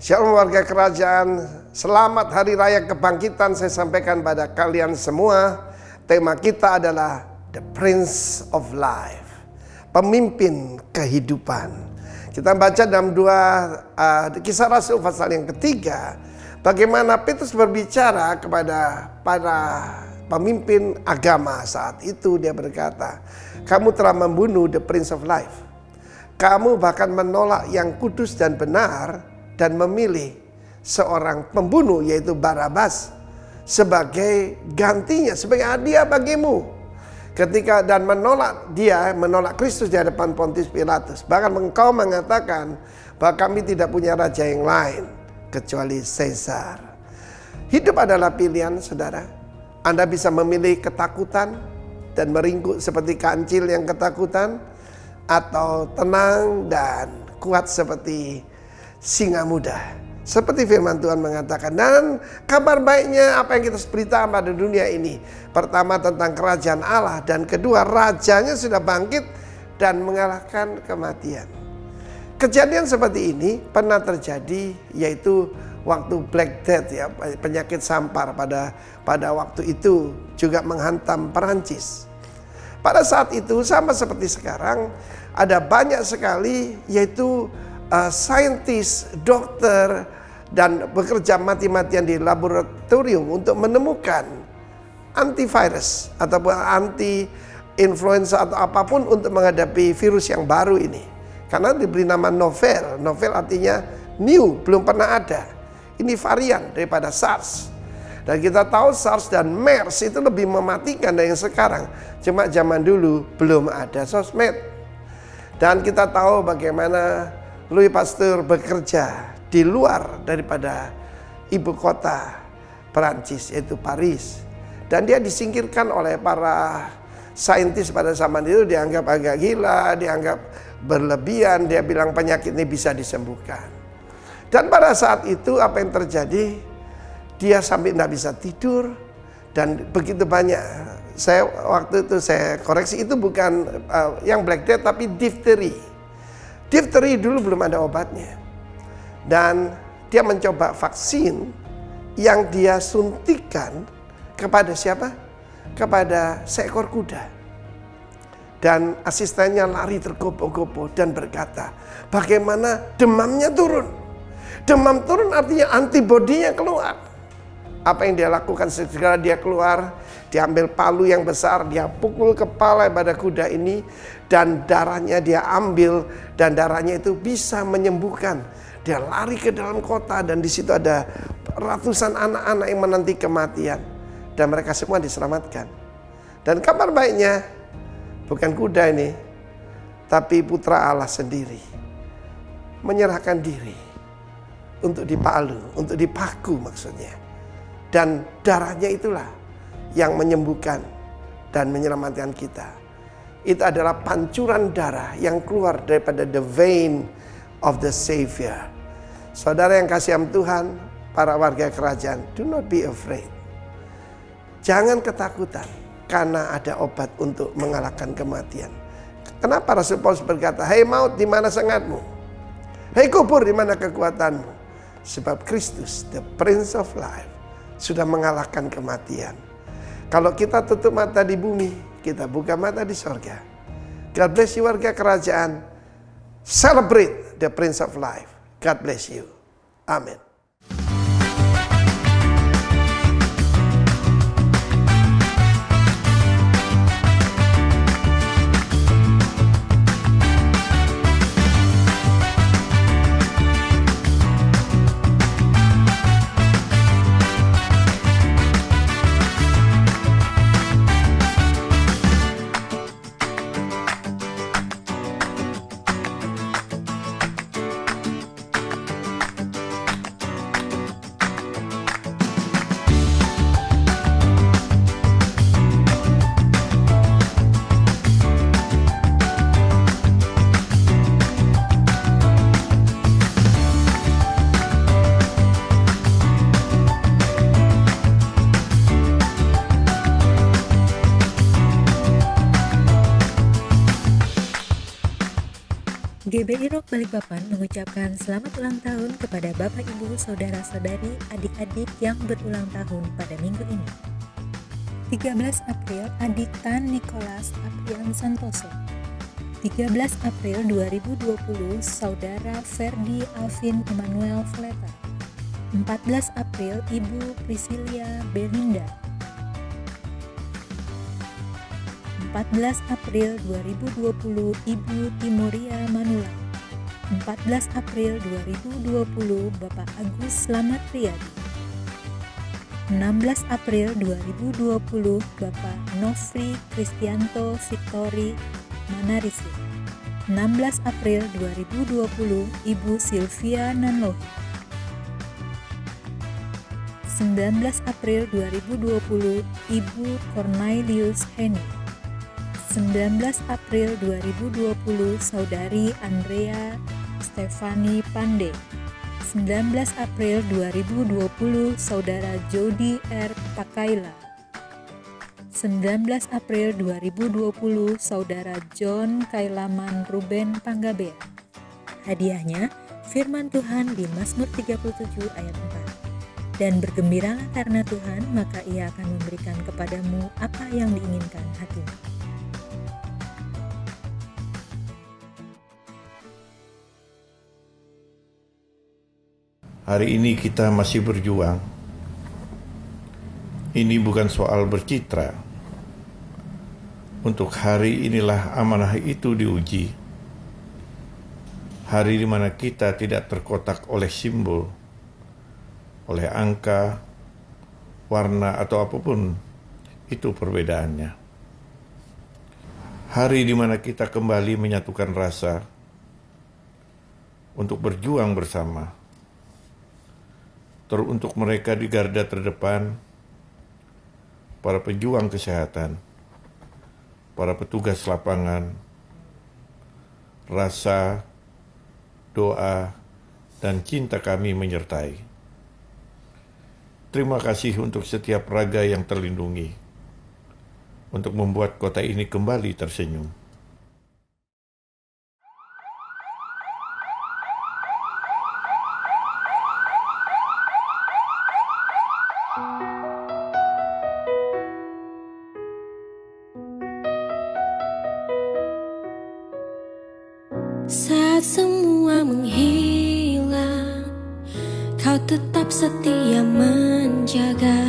Shalom warga kerajaan, selamat hari raya kebangkitan saya sampaikan pada kalian semua. Tema kita adalah The Prince of Life, pemimpin kehidupan. Kita baca dalam Kisah Rasul pasal yang ketiga, bagaimana Petrus berbicara kepada para pemimpin agama saat itu. Dia berkata, kamu telah membunuh the Prince of Life. Kamu bahkan menolak yang kudus dan benar dan memilih seorang pembunuh yaitu Barabas sebagai gantinya, sebagai hadiah bagimu. Menolak Kristus di hadapan Pontius Pilatus. Bahkan engkau mengatakan bahwa kami tidak punya raja yang lain kecuali Caesar. Hidup adalah pilihan, saudara. Anda bisa memilih ketakutan dan meringkuk seperti kancil yang ketakutan, atau tenang dan kuat seperti singa muda. Seperti firman Tuhan mengatakan. Dan kabar baiknya apa yang kita beritakan pada dunia ini. Pertama tentang kerajaan Allah. Dan kedua, rajanya sudah bangkit dan mengalahkan kematian. Kejadian seperti ini pernah terjadi, yaitu waktu Black Death, ya, penyakit sampar pada waktu itu juga menghantam Perancis. Pada saat itu sama seperti sekarang, ada banyak sekali yaitu saintis, dokter, dan bekerja mati-matian di laboratorium untuk menemukan antivirus ataupun anti-influenza atau apapun untuk menghadapi virus yang baru ini. Karena diberi nama novel. Novel artinya new, belum pernah ada. Ini varian daripada SARS. Dan kita tahu SARS dan MERS itu lebih mematikan dari yang sekarang. Cuma zaman dulu belum ada sosmed. Dan kita tahu bagaimana Louis Pasteur bekerja di luar daripada ibu kota Perancis, yaitu Paris. Dan dia disingkirkan oleh para saintis pada zaman itu, dianggap agak gila, dianggap berlebihan. Dia bilang penyakit ini bisa disembuhkan. Dan pada saat itu apa yang terjadi? Dia sampai tidak bisa tidur. Dan begitu banyak, waktu itu saya koreksi, itu bukan yang Black Death tapi difteri. Difteri dulu belum ada obatnya. Dan dia mencoba vaksin yang dia suntikan kepada siapa? Kepada seekor kuda. Dan asistennya lari tergopoh-gopoh dan berkata, bagaimana demamnya turun? Demam turun artinya antibodinya keluar. Apa yang dia lakukan? Segera dia keluar, diambil palu yang besar, dia pukul kepala pada kuda ini, dan darahnya dia ambil, dan darahnya itu bisa menyembuhkan. Dia lari ke dalam kota, dan di situ ada ratusan anak-anak yang menanti kematian, dan mereka semua diselamatkan. Dan kabar baiknya, bukan kuda ini, tapi putra Allah sendiri menyerahkan diri untuk dipalu, untuk dipaku maksudnya. Dan darahnya itulah yang menyembuhkan dan menyelamatkan kita. Itu adalah pancuran darah yang keluar daripada the vein of the Savior. Saudara yang kasihan Tuhan, para warga kerajaan, do not be afraid. Jangan ketakutan, karena ada obat untuk mengalahkan kematian. Kenapa Rasul Paulus berkata, hei maut, di mana sengatmu? Hei kubur, di mana kekuatanmu? Sebab Kristus, the Prince of Life, sudah mengalahkan kematian. Kalau kita tutup mata di bumi, kita buka mata di sorga. God bless you warga kerajaan. Celebrate the Prince of Life. God bless you. Amin. GBI Rock Balikpapan mengucapkan selamat ulang tahun kepada Bapak Ibu, Saudara-saudari, adik-adik yang berulang tahun pada minggu ini. 13 April Adik Tan Nicholas Aprian Santoso. 13 April 2020 Saudara Ferdi Alvin Emmanuel Fleta. 14 April Ibu Priscilia Belinda. 14 April 2020 Ibu Timoria Manula. 14 April 2020 Bapak Agus Slamet Riyadi. 16 April 2020 Bapak Nofri Kristianto Victori Manarisi. 16 April 2020 Ibu Sylvia Nanlohi. 19 April 2020 Ibu Cornelius Heni. 19 April 2020 Saudari Andrea Stefani Pande. 19 April 2020 Saudara Jody R. Pakaila. 19 April 2020 Saudara John Kailaman Ruben Panggabea. Hadiahnya firman Tuhan di Mazmur 37 ayat 4. Dan bergembiralah karena Tuhan, maka Ia akan memberikan kepadamu apa yang diinginkan hatimu. Hari ini kita masih berjuang. Ini bukan soal bercitra. Untuk hari inilah amanah itu diuji. Hari di mana kita tidak terkotak oleh simbol, oleh angka, warna atau apapun itu perbedaannya. Hari di mana kita kembali menyatukan rasa untuk berjuang bersama. Untuk mereka di garda terdepan, para pejuang kesehatan, para petugas lapangan, rasa, doa, dan cinta kami menyertai. Terima kasih untuk setiap raga yang terlindungi, untuk membuat kota ini kembali tersenyum. Saat semua menghilang, kau tetap setia menjaga.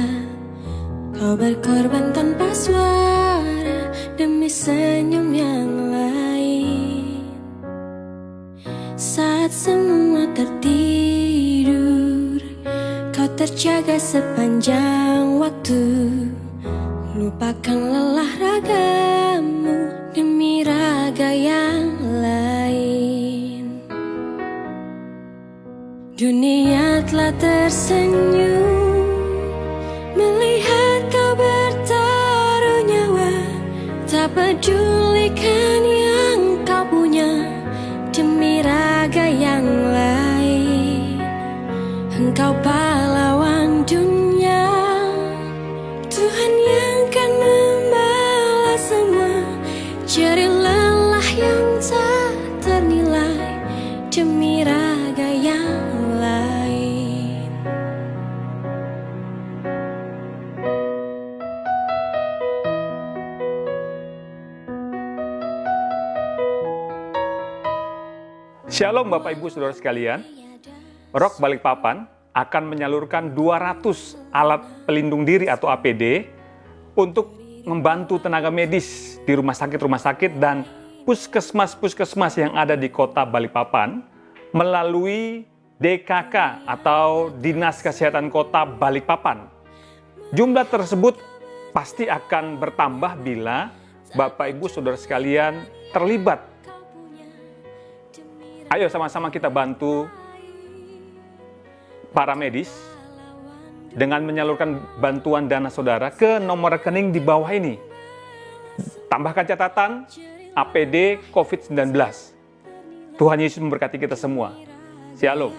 Kau berkorban tanpa suara demi senyum yang lain. Saat semua tertidur, kau terjaga sepanjang waktu. Lupakan lelah ragamu demi raga yang lain. Dunia telah tersenyum melihat kau bertaruh nyawa. Tak pedulikan yang kau punya demi raga yang lain. Engkau pahlawan dunia, Tuhan yang kan membalas semua jerih lelah yang tak ternilai demi raga yang lain. Shalom Bapak Ibu Saudara sekalian, Rock Balikpapan akan menyalurkan 200 alat pelindung diri atau APD untuk membantu tenaga medis di rumah sakit dan puskesmas-puskesmas yang ada di kota Balikpapan melalui DKK atau Dinas Kesehatan Kota Balikpapan. Jumlah tersebut pasti akan bertambah bila Bapak Ibu Saudara sekalian terlibat. Ayo sama-sama kita bantu para medis dengan menyalurkan bantuan dana saudara ke nomor rekening di bawah ini. Tambahkan catatan APD COVID-19. Tuhan Yesus memberkati kita semua. Shalom.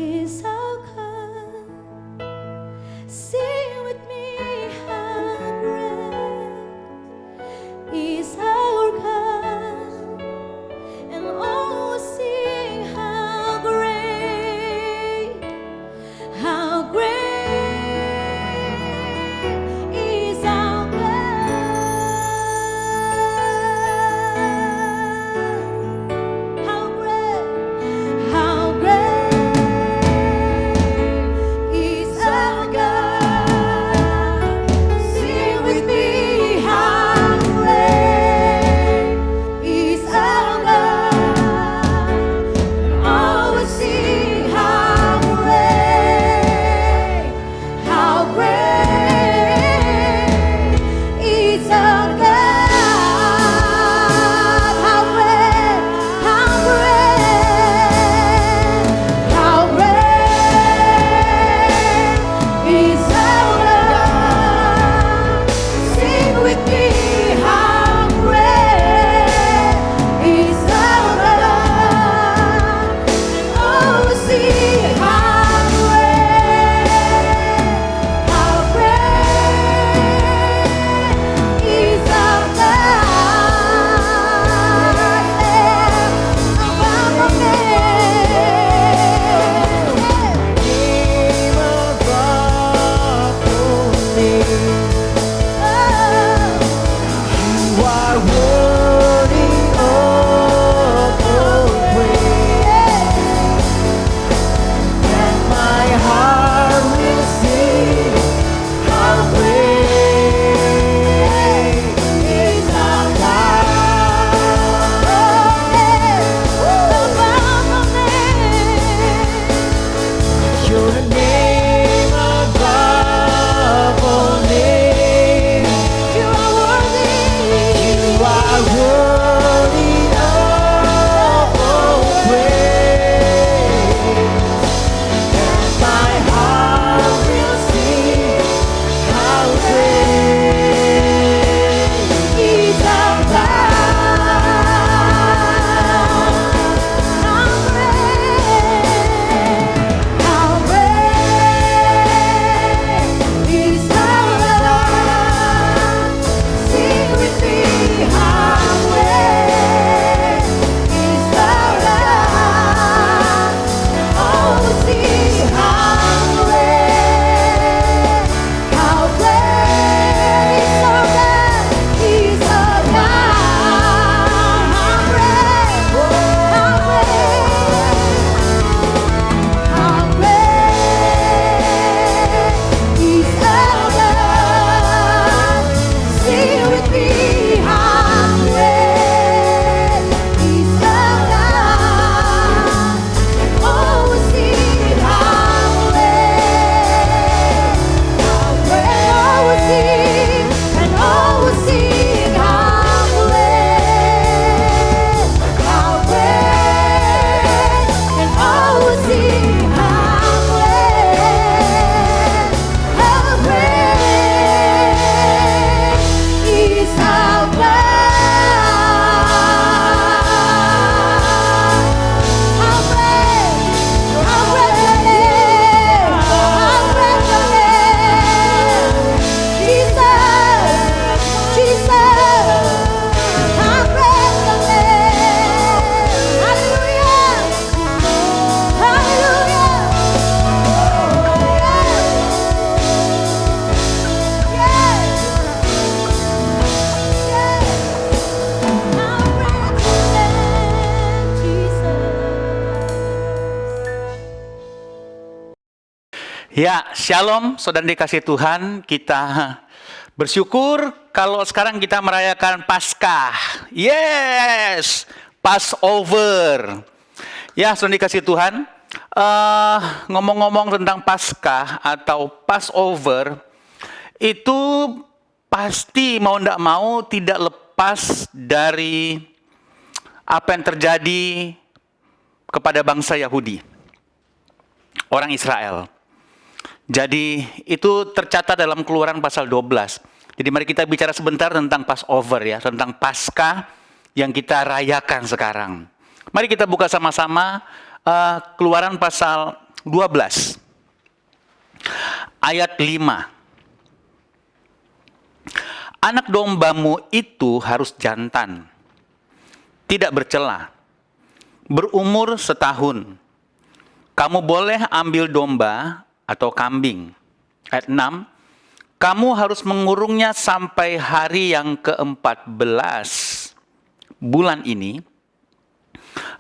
is our God. Sing with me, how great is our God, and oh, sing how great is our God. How great is our God. Sing with me, how great is our God. Oh, sing how great is our God. How great is our God. Sing with me, how great is our God. Oh, sing how great is our Ya, shalom, saudara dikasih Tuhan. Kita bersyukur kalau sekarang kita merayakan Paskah. Yes, Passover. Ya, saudara dikasih Tuhan. Ngomong-ngomong tentang Paskah atau Passover, itu pasti mau tidak mau tidak lepas dari apa yang terjadi kepada bangsa Yahudi, orang Israel. Jadi itu tercatat dalam Keluaran pasal 12. Jadi mari kita bicara sebentar tentang Passover ya, tentang Paskah yang kita rayakan sekarang. Mari kita buka sama-sama Keluaran pasal 12 ayat 5. Anak dombamu itu harus jantan, tidak bercela, berumur setahun. Kamu boleh ambil domba atau kambing. Ayat 6, kamu harus mengurungnya sampai hari yang ke-14 bulan ini.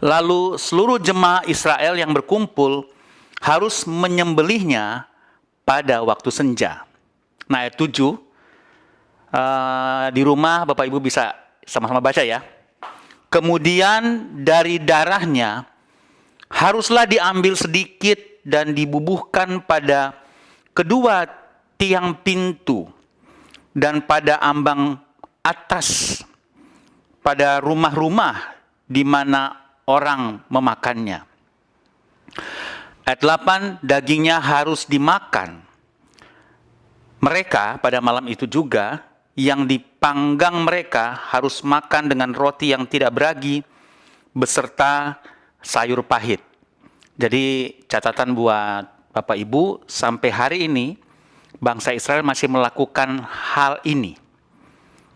Lalu seluruh jemaah Israel yang berkumpul harus menyembelihnya pada waktu senja. Nah, ayat 7, di rumah Bapak Ibu bisa sama-sama baca ya. Kemudian dari darahnya haruslah diambil sedikit dan dibubuhkan pada kedua tiang pintu dan pada ambang atas pada rumah-rumah di mana orang memakannya. Ayat 8, dagingnya harus dimakan. Mereka pada malam itu juga yang dipanggang mereka harus makan dengan roti yang tidak beragi beserta sayur pahit. Jadi catatan buat Bapak Ibu, sampai hari ini bangsa Israel masih melakukan hal ini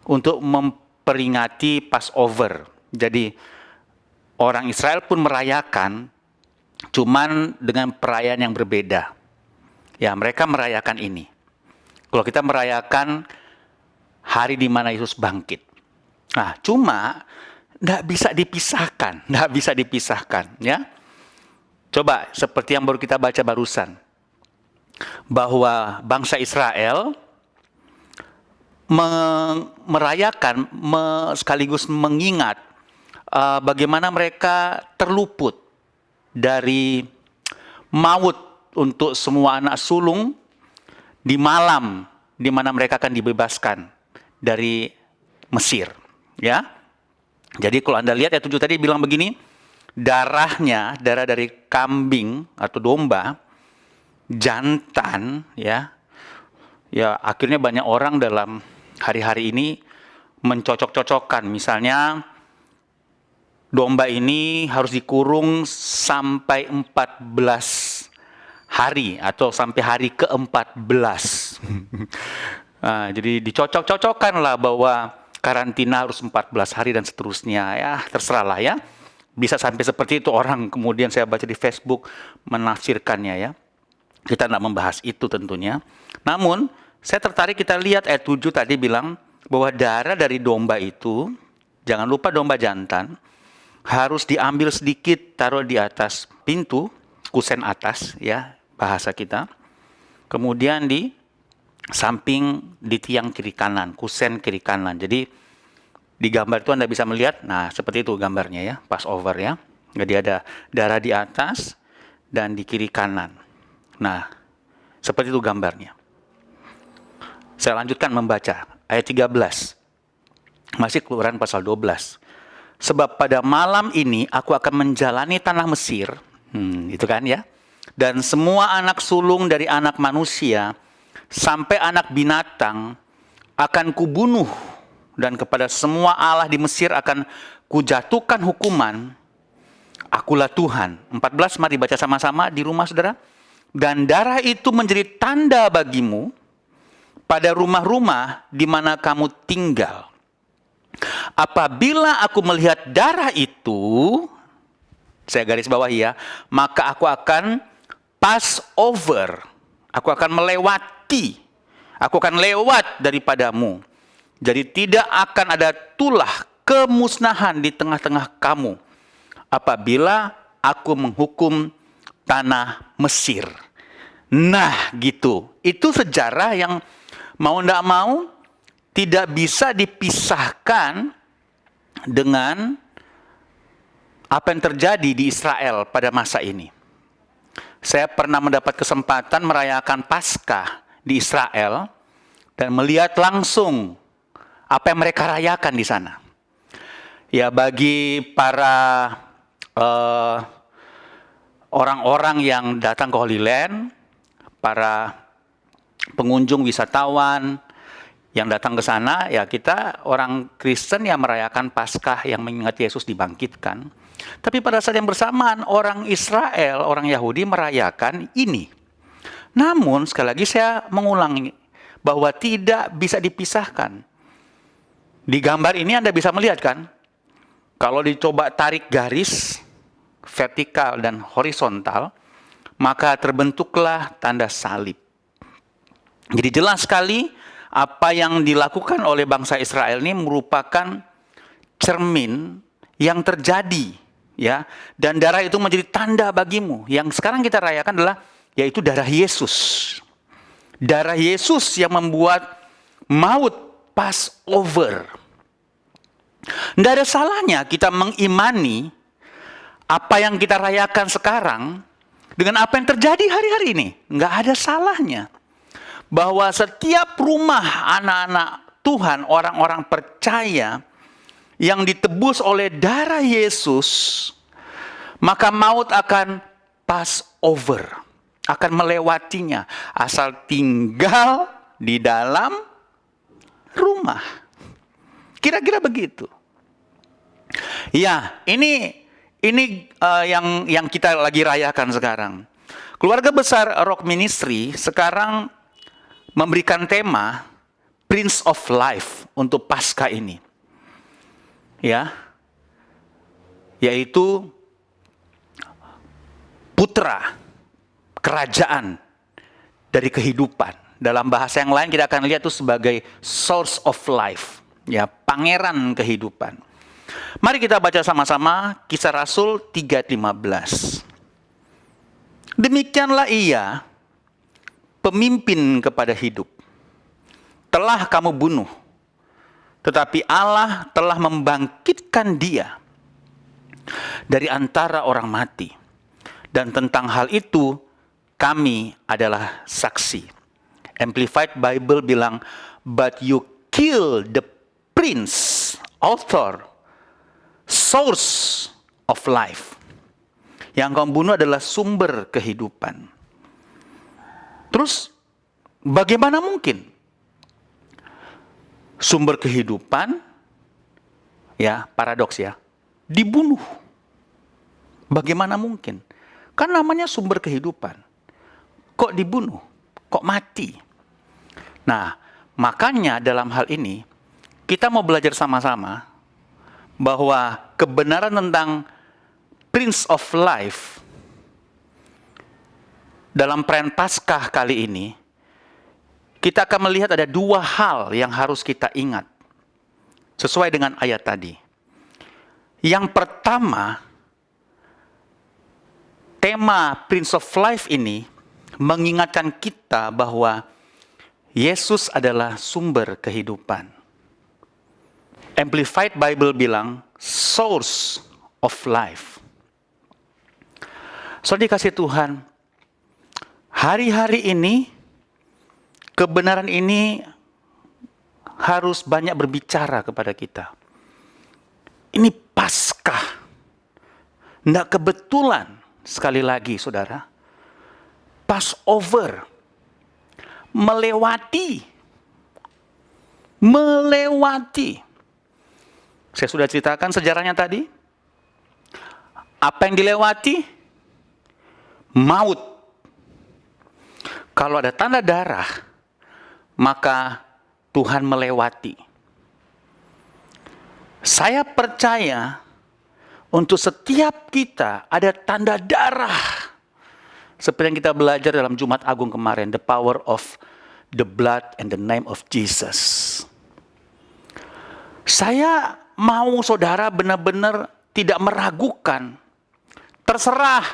untuk memperingati Passover. Jadi orang Israel pun merayakan, cuman dengan perayaan yang berbeda. Ya, mereka merayakan ini. Kalau kita merayakan hari di mana Yesus bangkit. Nah, cuma nggak bisa dipisahkan, ya. Coba seperti yang baru kita baca barusan, bahwa bangsa Israel merayakan sekaligus mengingat bagaimana mereka terluput dari maut untuk semua anak sulung di malam di mana mereka akan dibebaskan dari Mesir, ya. Jadi kalau Anda lihat ayat 7 tadi bilang begini, darah dari kambing atau domba jantan, ya akhirnya banyak orang dalam hari-hari ini mencocok-cocokkan. Misalnya domba ini harus dikurung sampai 14 hari atau sampai hari ke-14. Nah, jadi dicocok-cocokkan lah bahwa karantina harus 14 hari dan seterusnya. Ya, terserah lah ya. Bisa sampai seperti itu orang, kemudian saya baca di Facebook menafsirkannya ya. Kita tidak membahas itu tentunya. Namun, saya tertarik kita lihat ayat 7 tadi bilang bahwa darah dari domba itu, jangan lupa domba jantan, harus diambil sedikit, taruh di atas pintu, kusen atas ya, bahasa kita. Kemudian di samping di tiang kiri kanan, kusen kiri kanan. Jadi di gambar itu Anda bisa melihat, nah seperti itu gambarnya ya, Passover ya. Jadi ada darah di atas dan di kiri kanan. Nah, seperti itu gambarnya. Saya lanjutkan membaca ayat 13. Masih Keluaran pasal 12. Sebab pada malam ini aku akan menjalani tanah Mesir, itu kan ya. Dan semua anak sulung dari anak manusia sampai anak binatang akan kubunuh, dan kepada semua Allah di Mesir akan kujatuhkan hukuman. Akulah Tuhan. 14, mari baca sama-sama di rumah saudara. Dan darah itu menjadi tanda bagimu pada rumah-rumah di mana kamu tinggal. Apabila aku melihat darah itu, saya garis bawahi ya, maka aku akan pass over. Aku akan melewati. Aku akan lewat daripadamu. Jadi tidak akan ada tulah kemusnahan di tengah-tengah kamu apabila aku menghukum tanah Mesir. Nah gitu. Itu sejarah yang mau tidak mau tidak bisa dipisahkan dengan apa yang terjadi di Israel pada masa ini. Saya pernah mendapat kesempatan merayakan Paskah di Israel dan melihat langsung apa yang mereka rayakan di sana. Ya, bagi para orang-orang yang datang ke Holy Land, para pengunjung wisatawan yang datang ke sana, ya kita orang Kristen yang merayakan Paskah yang mengingat Yesus dibangkitkan. Tapi pada saat yang bersamaan orang Israel, orang Yahudi merayakan ini. Namun sekali lagi saya mengulangi bahwa tidak bisa dipisahkan. Di gambar ini Anda bisa melihat kan, kalau dicoba tarik garis vertikal dan horizontal, maka terbentuklah tanda salib. Jadi jelas sekali apa yang dilakukan oleh bangsa Israel ini merupakan cermin yang terjadi, ya. Dan darah itu menjadi tanda bagimu. Yang sekarang kita rayakan adalah yaitu darah Yesus. Darah Yesus yang membuat maut Passover. Tidak ada salahnya kita mengimani apa yang kita rayakan sekarang dengan apa yang terjadi hari-hari ini. Nggak ada salahnya. Bahwa setiap rumah anak-anak Tuhan, orang-orang percaya yang ditebus oleh darah Yesus, maka maut akan Passover, akan melewatinya, asal tinggal di dalam rumah. Kira-kira begitu. Ya, ini yang kita lagi rayakan sekarang. Keluarga besar Rock Ministry sekarang memberikan tema Prince of Life untuk Paskah ini. Ya. Yaitu putra kerajaan dari kehidupan. Dalam bahasa yang lain kita akan lihat itu sebagai source of life, ya, pangeran kehidupan. Mari kita baca sama-sama Kisah Rasul 3:15. Demikianlah ia, pemimpin kepada hidup, telah kamu bunuh, tetapi Allah telah membangkitkan dia dari antara orang mati. Dan tentang hal itu kami adalah saksi. Amplified Bible bilang, but you kill the prince, author, source of life. Yang kamu bunuh adalah sumber kehidupan. Terus bagaimana mungkin sumber kehidupan, ya paradoks ya, dibunuh? Bagaimana mungkin? Kan namanya sumber kehidupan. Kok dibunuh? Kok mati? Nah, makanya dalam hal ini kita mau belajar sama-sama bahwa kebenaran tentang Prince of Life dalam perayaan Paskah kali ini, kita akan melihat ada dua hal yang harus kita ingat sesuai dengan ayat tadi. Yang pertama, tema Prince of Life ini mengingatkan kita bahwa Yesus adalah sumber kehidupan. Amplified Bible bilang source of life. Saudara dikasih Tuhan, hari-hari ini kebenaran ini harus banyak berbicara kepada kita. Ini Paskah. Tidak kebetulan, sekali lagi saudara, Passover melewati. Saya sudah ceritakan sejarahnya tadi. Apa yang dilewati? Maut. Kalau ada tanda darah, maka Tuhan melewati. Saya percaya untuk setiap kita ada tanda darah. Seperti yang kita belajar dalam Jumat Agung kemarin, the power of the blood and the name of Jesus. Saya mau saudara benar-benar tidak meragukan. Terserah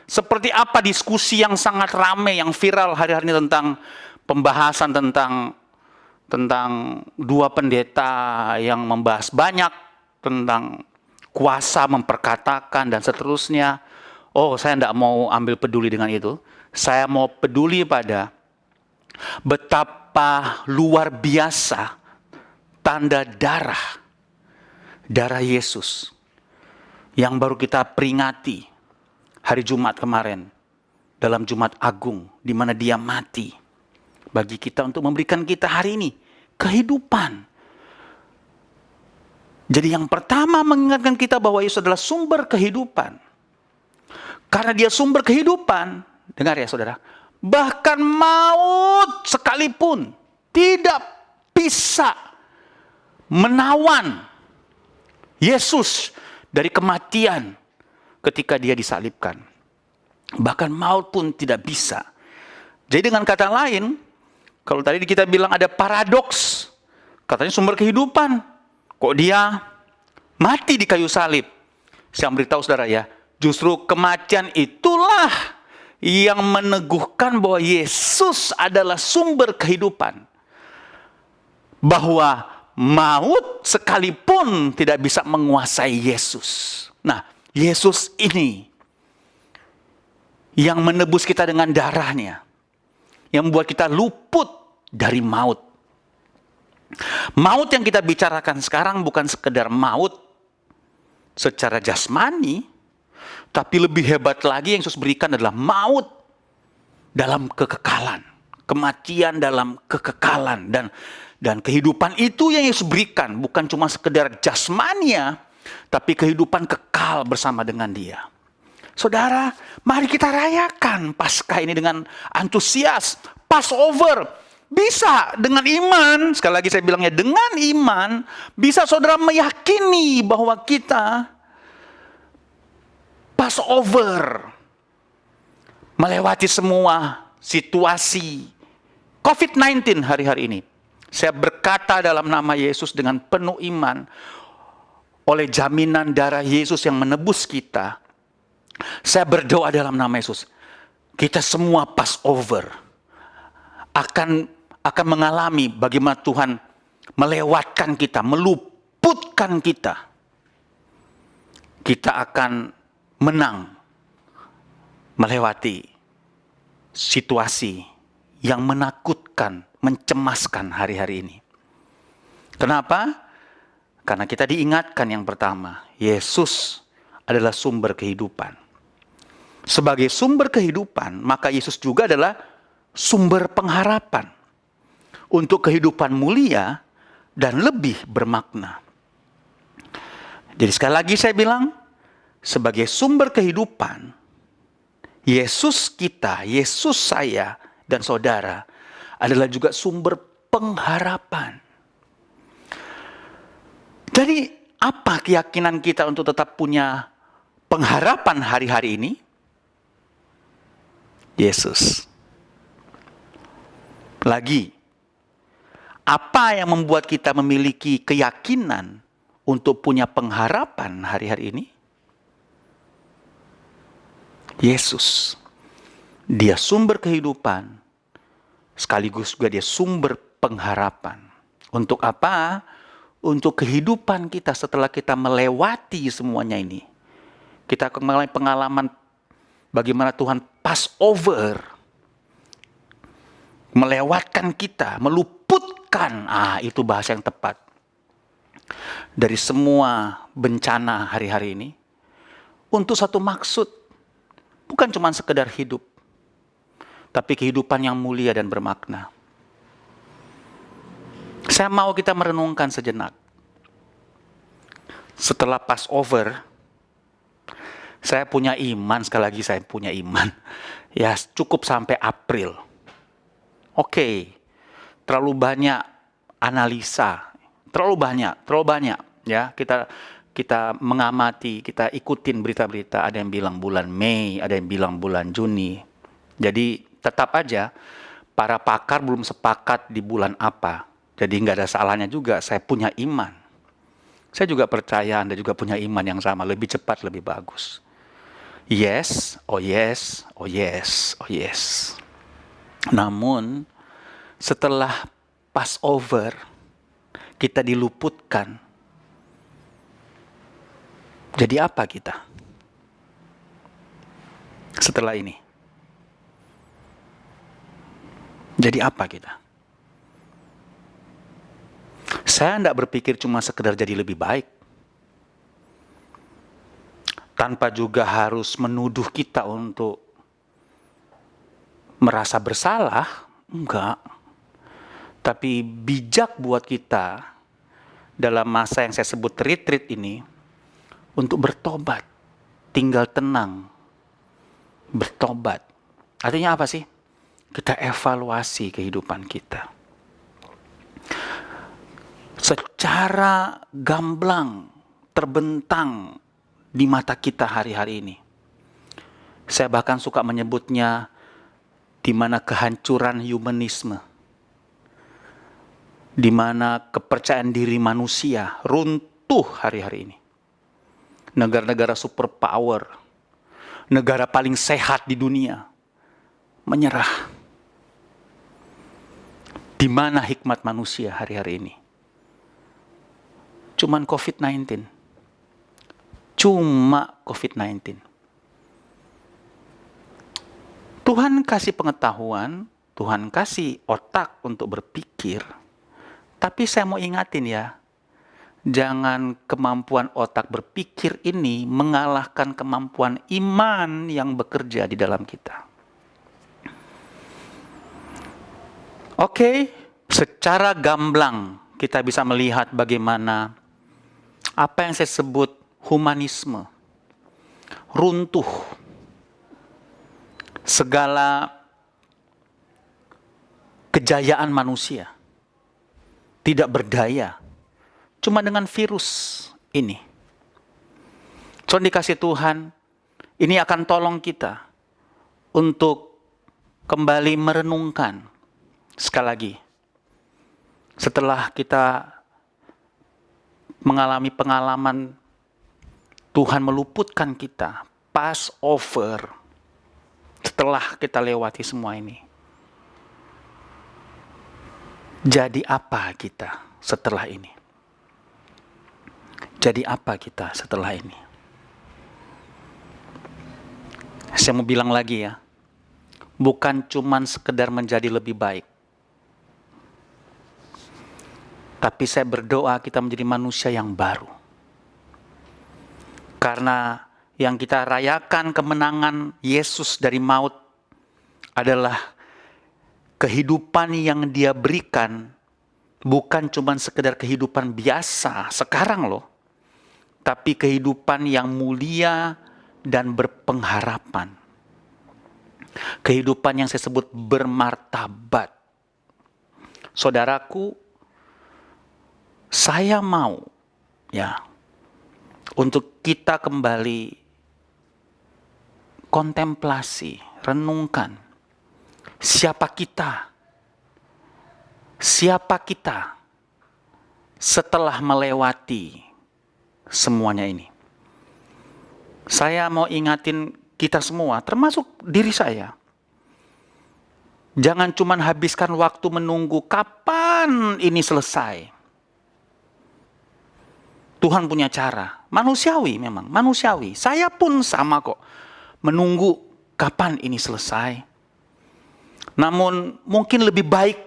seperti apa diskusi yang sangat ramai, yang viral hari-hari ini tentang pembahasan tentang dua pendeta yang membahas banyak tentang kuasa memperkatakan dan seterusnya. Oh, saya tidak mau ambil peduli dengan itu. Saya mau peduli pada betapa luar biasa tanda darah Yesus yang baru kita peringati hari Jumat kemarin dalam Jumat Agung, di mana dia mati bagi kita untuk memberikan kita hari ini kehidupan. Jadi yang pertama mengingatkan kita bahwa Yesus adalah sumber kehidupan. Karena dia sumber kehidupan, dengar ya saudara, bahkan maut sekalipun tidak bisa menawan Yesus dari kematian ketika dia disalibkan. Bahkan maut pun tidak bisa. Jadi dengan kata lain, kalau tadi kita bilang ada paradoks, katanya sumber kehidupan, kok dia mati di kayu salib? Saya beritahu saudara ya, justru kematian itulah yang meneguhkan bahwa Yesus adalah sumber kehidupan. Bahwa maut sekalipun tidak bisa menguasai Yesus. Nah, Yesus ini yang menebus kita dengan darahnya, yang membuat kita luput dari maut. Maut yang kita bicarakan sekarang bukan sekedar maut secara jasmani, tapi lebih hebat lagi yang Yesus berikan adalah maut dalam kekekalan, kematian dalam kekekalan, dan kehidupan itu yang Yesus berikan bukan cuma sekedar jasmania, tapi kehidupan kekal bersama dengan Dia. Saudara, mari kita rayakan Paskah ini dengan antusias. Passover bisa dengan iman. Sekali lagi saya bilangnya, dengan iman bisa saudara meyakini bahwa kita Passover melewati semua situasi COVID-19 hari-hari ini. Saya berkata dalam nama Yesus dengan penuh iman, oleh jaminan darah Yesus yang menebus kita, saya berdoa dalam nama Yesus, kita semua Passover akan mengalami bagaimana Tuhan melewatkan kita, meluputkan kita. Kita akan menang melewati situasi yang menakutkan, mencemaskan hari-hari ini. Kenapa? Karena kita diingatkan yang pertama, Yesus adalah sumber kehidupan. Sebagai sumber kehidupan, maka Yesus juga adalah sumber pengharapan untuk kehidupan mulia dan lebih bermakna. Jadi sekali lagi saya bilang, sebagai sumber kehidupan, Yesus kita, Yesus saya dan saudara adalah juga sumber pengharapan. Jadi apa keyakinan kita untuk tetap punya pengharapan hari-hari ini? Yesus. Lagi, apa yang membuat kita memiliki keyakinan untuk punya pengharapan hari-hari ini? Yesus. Dia sumber kehidupan, sekaligus juga dia sumber pengharapan. Untuk apa? Untuk kehidupan kita setelah kita melewati semuanya ini. Kita akan mengalami pengalaman bagaimana Tuhan Passover melewatkan kita, meluputkan, itu bahasa yang tepat, dari semua bencana hari-hari ini, untuk satu maksud, bukan cuma sekedar hidup, tapi kehidupan yang mulia dan bermakna. Saya mau kita merenungkan sejenak. Setelah Passover, saya punya iman, sekali lagi saya punya iman. Ya cukup sampai April. Oke, terlalu banyak analisa, terlalu banyak. Ya kita mengamati, kita ikutin berita-berita. Ada yang bilang bulan Mei, ada yang bilang bulan Juni. Jadi tetap aja para pakar belum sepakat di bulan apa. Jadi nggak ada salahnya juga saya punya iman. Saya juga percaya Anda juga punya iman yang sama, lebih cepat, lebih bagus. Yes, oh yes, oh yes, oh yes. Namun setelah Passover kita diluputkan. Jadi apa kita setelah ini? Jadi apa kita? Saya tidak berpikir cuma sekedar jadi lebih baik. Tanpa juga harus menuduh kita untuk merasa bersalah, enggak. Tapi bijak buat kita dalam masa yang saya sebut retreat ini untuk bertobat, tinggal tenang, bertobat. Artinya apa sih? Kita evaluasi kehidupan kita. Secara gamblang, terbentang di mata kita hari-hari ini. Saya bahkan suka menyebutnya di mana kehancuran humanisme, di mana kepercayaan diri manusia runtuh hari-hari ini. Negara-negara superpower, negara paling sehat di dunia, menyerah. Di mana hikmat manusia hari-hari ini? Cuman COVID-19. Cuma COVID-19. Tuhan kasih pengetahuan, Tuhan kasih otak untuk berpikir. Tapi saya mau ingatin ya, jangan kemampuan otak berpikir ini mengalahkan kemampuan iman yang bekerja di dalam kita. Oke, secara gamblang kita bisa melihat bagaimana apa yang saya sebut humanisme runtuh. Segala kejayaan manusia tidak berdaya cuma dengan virus ini. So dikasih Tuhan, ini akan tolong kita untuk kembali merenungkan. Sekali lagi, setelah kita mengalami pengalaman Tuhan meluputkan kita, Passover, setelah kita lewati semua ini, jadi apa kita setelah ini? Jadi apa kita setelah ini? Saya mau bilang lagi ya, bukan cuman sekedar menjadi lebih baik, tapi saya berdoa kita menjadi manusia yang baru. Karena yang kita rayakan kemenangan Yesus dari maut adalah kehidupan yang Dia berikan, bukan cuma sekedar kehidupan biasa sekarang loh, tapi kehidupan yang mulia dan berpengharapan. Kehidupan yang saya sebut bermartabat. Saudaraku, saya mau ya untuk kita kembali kontemplasi, renungkan siapa kita setelah melewati semuanya ini. Saya mau ingatin kita semua, termasuk diri saya. Jangan cuma habiskan waktu menunggu kapan ini selesai. Tuhan punya cara, manusiawi memang, manusiawi. Saya pun sama kok, menunggu kapan ini selesai. Namun mungkin lebih baik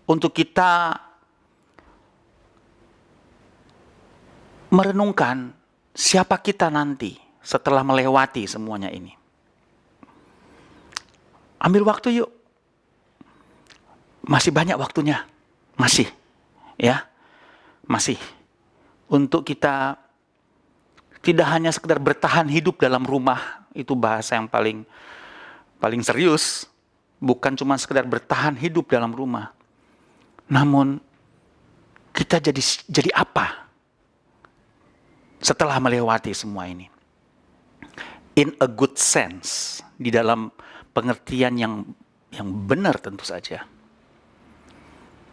untuk kita merenungkan siapa kita nanti setelah melewati semuanya ini. Ambil waktu yuk. Masih banyak waktunya. Masih. Ya. Masih. Untuk kita tidak hanya sekedar bertahan hidup dalam rumah, itu bahasa yang paling serius, bukan cuma sekedar bertahan hidup dalam rumah. Namun kita jadi apa setelah melewati semua ini? In a good sense, di dalam pengertian yang benar tentu saja.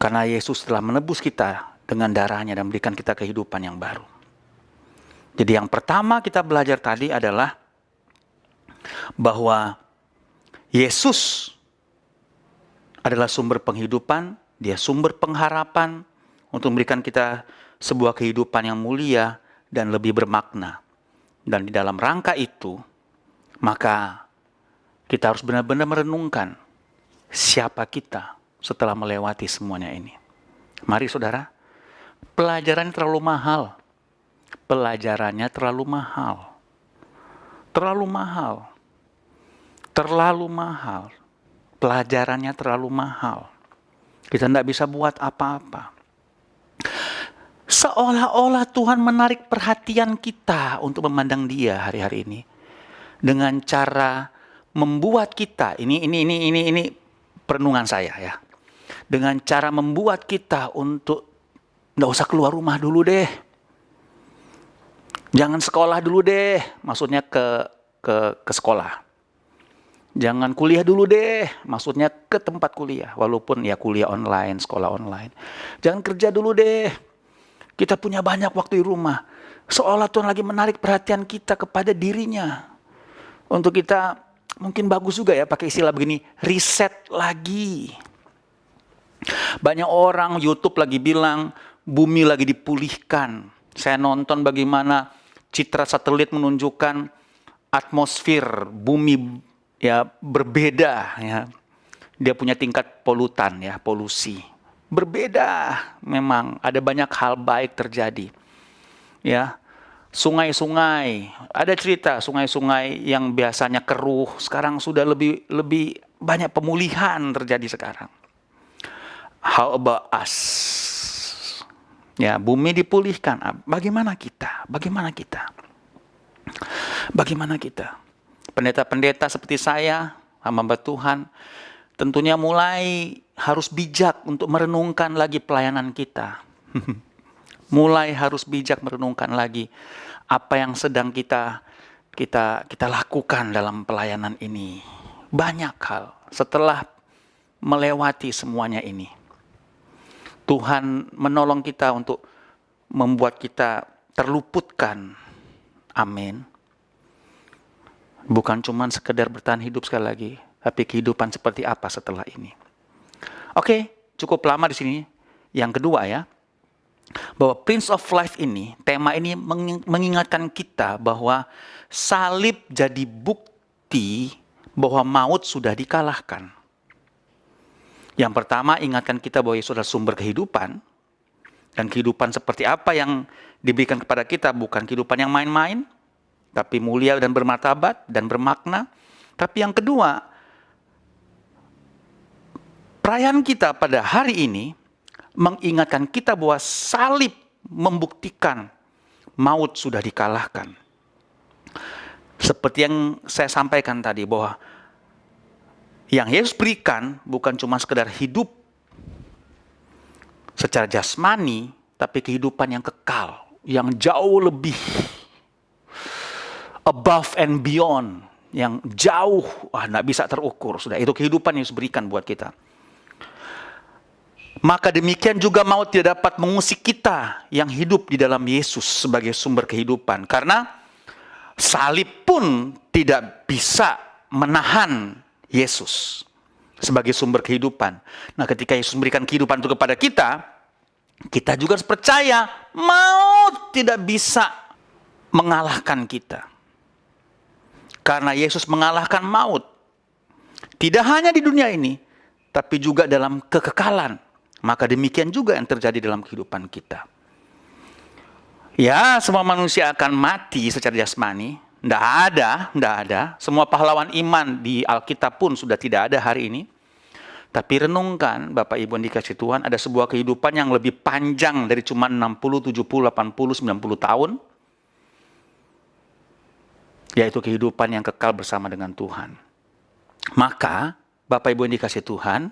Karena Yesus telah menebus kita dengan darahnya dan berikan kita kehidupan yang baru. Jadi yang pertama kita belajar tadi adalah bahwa Yesus adalah sumber penghidupan, Dia sumber pengharapan untuk memberikan kita sebuah kehidupan yang mulia dan lebih bermakna. Dan di dalam rangka itu, maka kita harus benar-benar merenungkan siapa kita setelah melewati semuanya ini. Mari saudara, pelajaran terlalu mahal. Pelajarannya terlalu mahal. Terlalu mahal. Terlalu mahal. Pelajarannya terlalu mahal. Kita tidak bisa buat apa-apa. Seolah-olah Tuhan menarik perhatian kita untuk memandang Dia hari-hari ini dengan cara membuat kita ini perenungan saya ya. Dengan cara membuat kita untuk nggak usah keluar rumah dulu deh. Jangan sekolah dulu deh, maksudnya ke sekolah. Jangan kuliah dulu deh, maksudnya ke tempat kuliah. Walaupun ya kuliah online, sekolah online. Jangan kerja dulu deh. Kita punya banyak waktu di rumah. Seolah Tuhan lagi menarik perhatian kita kepada dirinya. Untuk kita, mungkin bagus juga ya pakai istilah begini, reset lagi. Banyak orang YouTube lagi bilang, bumi lagi dipulihkan. Saya nonton bagaimana citra satelit menunjukkan atmosfer bumi ya berbeda ya. Dia punya tingkat polutan ya, polusi. Berbeda memang, ada banyak hal baik terjadi. Ya. Sungai-sungai, ada cerita sungai-sungai yang biasanya keruh, sekarang sudah lebih banyak pemulihan terjadi sekarang. How about us? Ya, bumi dipulihkan. Bagaimana kita? Bagaimana kita? Bagaimana kita? Pendeta-pendeta seperti saya, hamba Tuhan, tentunya mulai harus bijak untuk merenungkan lagi pelayanan kita. Mulai harus bijak merenungkan lagi apa yang sedang kita lakukan dalam pelayanan ini. Banyak hal setelah melewati semuanya ini. Tuhan menolong kita untuk membuat kita terluputkan. Amin. Bukan cuma sekedar bertahan hidup sekali lagi, tapi kehidupan seperti apa setelah ini. Oke, cukup lama di sini. Yang kedua ya, bahwa Prince of Life ini, tema ini mengingatkan kita bahwa salib jadi bukti bahwa maut sudah dikalahkan. Yang pertama, ingatkan kita bahwa Yesus adalah sumber kehidupan. Dan kehidupan seperti apa yang diberikan kepada kita bukan kehidupan yang main-main, tapi mulia dan bermartabat dan bermakna. Tapi yang kedua, perayaan kita pada hari ini mengingatkan kita bahwa salib membuktikan maut sudah dikalahkan. Seperti yang saya sampaikan tadi, bahwa yang Yesus berikan bukan cuma sekedar hidup secara jasmani, tapi kehidupan yang kekal, yang jauh lebih above and beyond, yang jauh, nggak bisa terukur. Sudah, itu kehidupan yang Yesus berikan buat kita. Maka demikian juga maut tidak dapat mengusik kita yang hidup di dalam Yesus sebagai sumber kehidupan. Karena salib pun tidak bisa menahan Yesus sebagai sumber kehidupan. Nah, ketika Yesus memberikan kehidupan itu kepada kita, kita juga harus percaya maut tidak bisa mengalahkan kita. Karena Yesus mengalahkan maut. Tidak hanya di dunia ini, tapi juga dalam kekekalan. Maka demikian juga yang terjadi dalam kehidupan kita. Ya, semua manusia akan mati secara jasmani. Tidak ada. Semua pahlawan iman di Alkitab pun sudah tidak ada hari ini. Tapi renungkan, Bapak Ibu yang dikasih Tuhan, ada sebuah kehidupan yang lebih panjang dari cuma 60, 70, 80, 90 tahun. Yaitu kehidupan yang kekal bersama dengan Tuhan. Maka, Bapak Ibu yang dikasih Tuhan,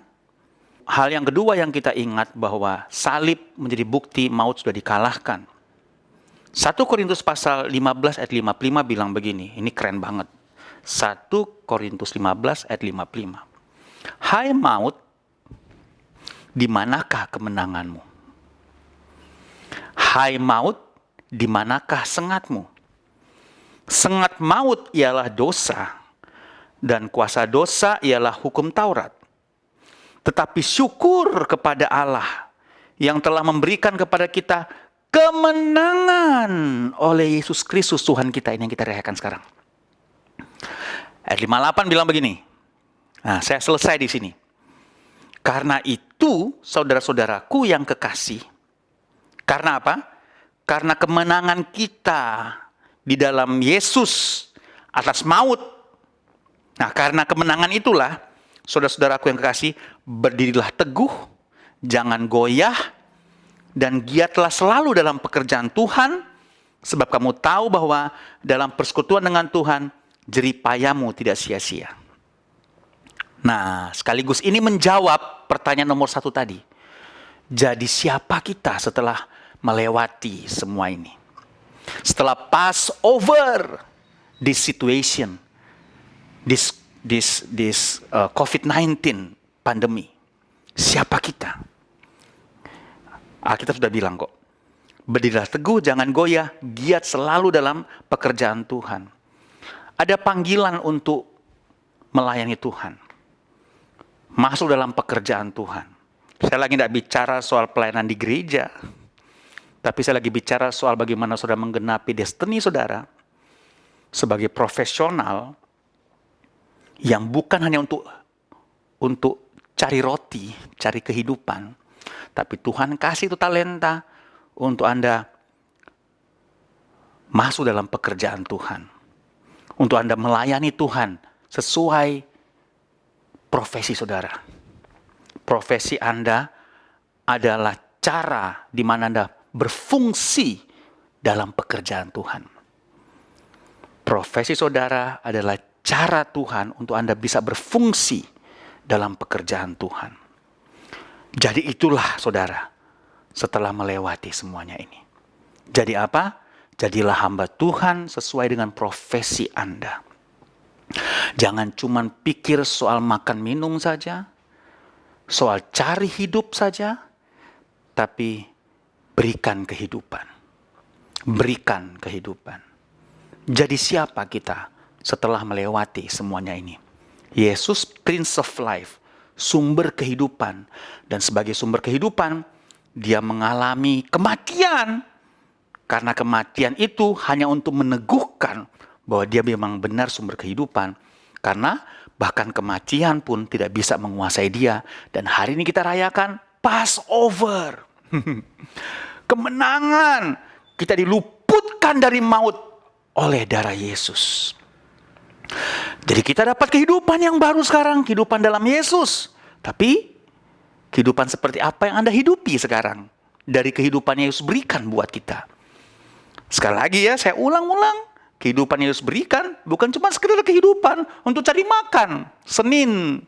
hal yang kedua yang kita ingat bahwa salib menjadi bukti maut sudah dikalahkan. 1 Korintus pasal 15 ayat 55 bilang begini, ini keren banget. 1 Korintus 15 ayat 55. Hai maut, di manakah kemenanganmu? Hai maut, di manakah sengatmu? Sengat maut ialah dosa, dan kuasa dosa ialah hukum Taurat. Tetapi syukur kepada Allah yang telah memberikan kepada kita kemenangan oleh Yesus Kristus Tuhan kita, ini yang kita rayakan sekarang. Ayat 58 bilang begini. Nah, saya selesai di sini. Karena itu, saudara-saudaraku yang kekasih. Karena apa? Karena kemenangan kita di dalam Yesus atas maut. Nah, karena kemenangan itulah, saudara-saudaraku yang kekasih, berdirilah teguh, jangan goyah, dan giatlah selalu dalam pekerjaan Tuhan, sebab kamu tahu bahwa dalam persekutuan dengan Tuhan, jerih payahmu tidak sia-sia. Nah, sekaligus ini menjawab pertanyaan nomor 1 tadi. Jadi siapa kita setelah melewati semua ini? Setelah pass over this situation, this COVID-19 pandemi, siapa kita? Alkitab sudah bilang kok, berdirilah teguh, jangan goyah, giat selalu dalam pekerjaan Tuhan. Ada panggilan untuk melayani Tuhan, masuk dalam pekerjaan Tuhan. Saya lagi tidak bicara soal pelayanan di gereja, tapi saya lagi bicara soal bagaimana saudara menggenapi destiny saudara sebagai profesional yang bukan hanya untuk cari roti, cari kehidupan, tapi Tuhan kasih itu talenta untuk Anda masuk dalam pekerjaan Tuhan, untuk Anda melayani Tuhan sesuai profesi saudara. Profesi Anda adalah cara di mana Anda berfungsi dalam pekerjaan Tuhan. Profesi saudara adalah cara Tuhan untuk Anda bisa berfungsi dalam pekerjaan Tuhan. Jadi itulah saudara, setelah melewati semuanya ini. Jadi apa? Jadilah hamba Tuhan sesuai dengan profesi Anda. Jangan cuma pikir soal makan minum saja, soal cari hidup saja, tapi berikan kehidupan. Berikan kehidupan. Jadi siapa kita setelah melewati semuanya ini? Yesus Prince of Life, sumber kehidupan. Dan sebagai sumber kehidupan, dia mengalami kematian. Karena kematian itu hanya untuk meneguhkan bahwa dia memang benar sumber kehidupan. Karena bahkan kematian pun tidak bisa menguasai dia. Dan hari ini kita rayakan Passover. Kemenangan. Kita diluputkan dari maut oleh darah Yesus. Jadi kita dapat kehidupan yang baru sekarang. Kehidupan dalam Yesus. Tapi kehidupan seperti apa yang Anda hidupi sekarang? Dari kehidupan yang Yesus berikan buat kita. Sekali lagi ya, saya ulang-ulang. Kehidupan yang Yesus berikan bukan cuma sekedar kehidupan untuk cari makan. Senin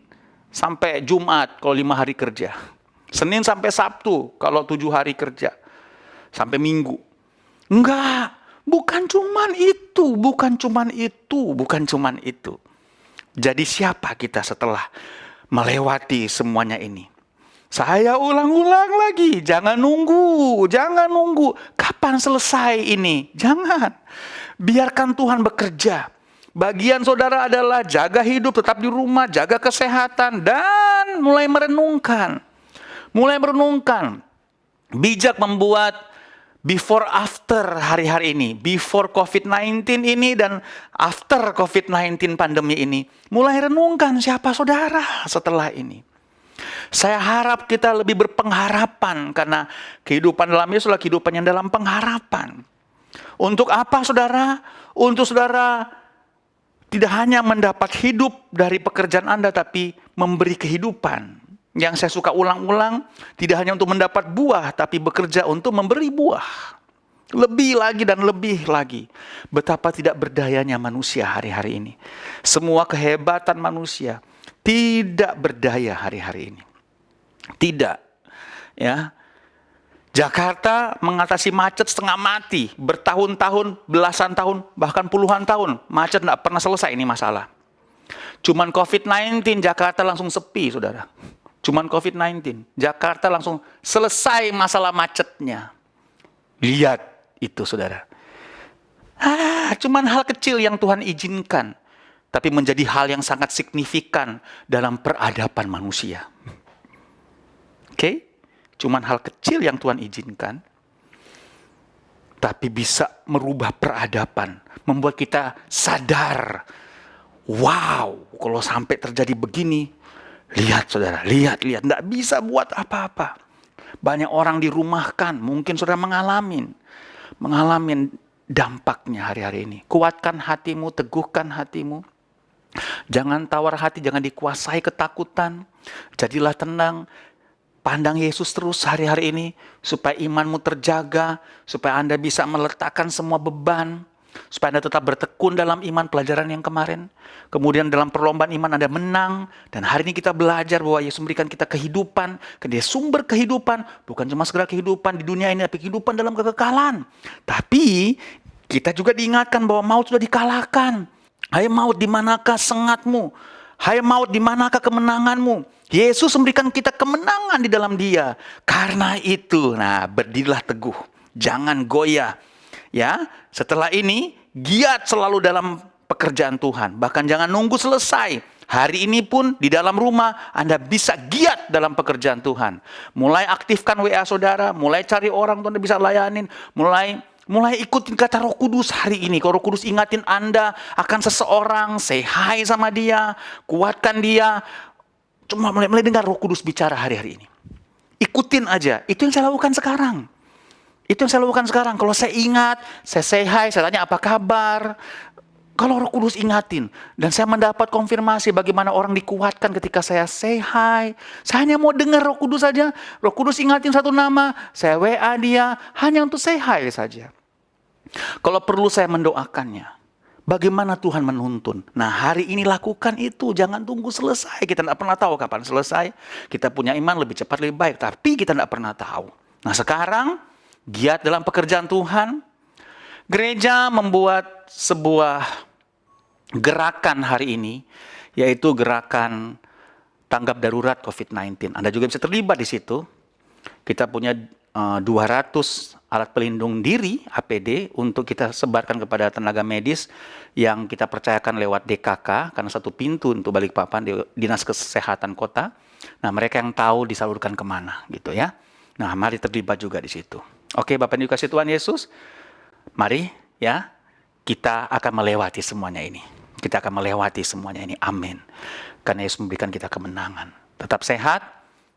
sampai Jumat kalau 5 hari kerja. Senin sampai Sabtu kalau 7 hari kerja. Sampai Minggu. Enggak, bukan cuman itu, bukan cuman itu, bukan cuman itu. Jadi siapa kita setelah melewati semuanya ini? Saya ulang-ulang lagi, jangan nunggu. Kapan selesai ini? Jangan. Biarkan Tuhan bekerja. Bagian saudara adalah jaga hidup, tetap di rumah, jaga kesehatan, dan mulai merenungkan. Bijak membuat before after hari-hari ini. Before COVID-19 ini dan after COVID-19 pandemi ini. Mulai renungkan siapa saudara setelah ini. Saya harap kita lebih berpengharapan karena kehidupan dalam Yesus adalah kehidupan yang dalam pengharapan. Untuk apa saudara? Untuk saudara tidak hanya mendapat hidup dari pekerjaan Anda, tapi memberi kehidupan. Yang saya suka ulang-ulang, tidak hanya untuk mendapat buah, tapi bekerja untuk memberi buah. Lebih lagi dan lebih lagi. Betapa tidak berdayanya manusia hari-hari ini. Semua kehebatan manusia tidak berdaya hari-hari ini. Tidak. Ya. Jakarta mengatasi macet setengah mati, bertahun-tahun, belasan tahun, bahkan puluhan tahun. Macet tidak pernah selesai ini masalah. Cuman COVID-19 Jakarta langsung sepi, saudara. Cuman COVID-19 Jakarta langsung selesai masalah macetnya. Lihat itu, saudara. Cuman hal kecil yang Tuhan izinkan, tapi menjadi hal yang sangat signifikan dalam peradaban manusia. Oke? Cuman hal kecil yang Tuhan izinkan, tapi bisa merubah peradaban. Membuat kita sadar, wow, kalau sampai terjadi begini, lihat saudara, lihat. Tidak bisa buat apa-apa. Banyak orang dirumahkan, mungkin saudara mengalami dampaknya hari-hari ini. Kuatkan hatimu, teguhkan hatimu. Jangan tawar hati, jangan dikuasai ketakutan. Jadilah tenang. pandang Yesus terus hari-hari ini, supaya imanmu terjaga, supaya Anda bisa meletakkan semua beban, supaya Anda tetap bertekun dalam iman pelajaran yang kemarin. Kemudian dalam perlombaan iman Anda menang. Dan hari ini kita belajar bahwa Yesus memberikan kita kehidupan. Dia sumber kehidupan. Bukan cuma segera kehidupan di dunia ini, tapi kehidupan dalam kekekalan. Tapi kita juga diingatkan bahwa maut sudah dikalahkan. Hai maut, di manakah sengatmu? Hai maut, di manakah kemenanganmu? Yesus memberikan kita kemenangan di dalam Dia. Karena itu, berdirilah teguh. Jangan goyah. Ya, setelah ini giat selalu dalam pekerjaan Tuhan. Bahkan jangan nunggu selesai. Hari ini pun di dalam rumah Anda bisa giat dalam pekerjaan Tuhan. Mulai aktifkan WA saudara, mulai cari orang untuk Anda bisa layanin, mulai ikutin kata Roh Kudus hari ini. Kalau Roh Kudus ingatin Anda akan seseorang, say hi sama dia, kuatkan dia. Cuma mulai dengar Roh Kudus bicara hari-hari ini. Ikutin aja. Itu yang saya lakukan sekarang. Kalau saya ingat, saya say hi, saya tanya apa kabar. Kalau Roh Kudus ingatin. Dan saya mendapat konfirmasi bagaimana orang dikuatkan ketika saya say hi. Saya hanya mau dengar Roh Kudus saja. Roh Kudus ingatin satu nama, saya WA dia, hanya untuk say hi saja. Kalau perlu saya mendoakannya. Bagaimana Tuhan menuntun. Nah, hari ini lakukan itu. Jangan tunggu selesai. Kita tidak pernah tahu kapan selesai. Kita punya iman lebih cepat, lebih baik. Tapi kita tidak pernah tahu. Nah, sekarang giat dalam pekerjaan Tuhan. Gereja membuat sebuah gerakan hari ini. Yaitu gerakan tanggap darurat COVID-19. Anda juga bisa terlibat di situ. Kita punya 200 alat pelindung diri APD untuk kita sebarkan kepada tenaga medis yang kita percayakan lewat DKK karena satu pintu untuk Balikpapan di Dinas Kesehatan Kota. Nah, mereka yang tahu disalurkan kemana gitu ya. Nah, mari terlibat juga di situ. Oke, Bapak Ibu kasih Tuhan Yesus. Mari ya, kita akan melewati semuanya ini. Amin. Karena Yesus memberikan kita kemenangan. Tetap sehat,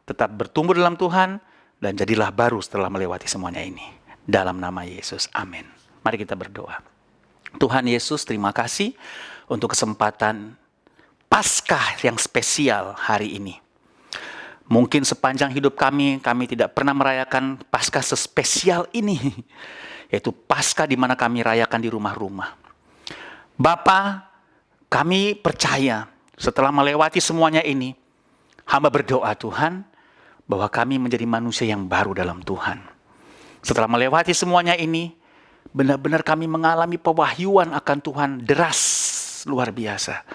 tetap bertumbuh dalam Tuhan. Dan jadilah baru setelah melewati semuanya ini. Dalam nama Yesus, amin. Mari kita berdoa. Tuhan Yesus, terima kasih untuk kesempatan Paskah yang spesial hari ini. Mungkin sepanjang hidup kami tidak pernah merayakan Paskah sespesial ini. Yaitu Paskah di mana kami rayakan di rumah-rumah. Bapa, kami percaya setelah melewati semuanya ini, hamba berdoa Tuhan, bahwa kami menjadi manusia yang baru dalam Tuhan. Setelah melewati semuanya ini, benar-benar kami mengalami pewahyuan akan Tuhan deras, luar biasa.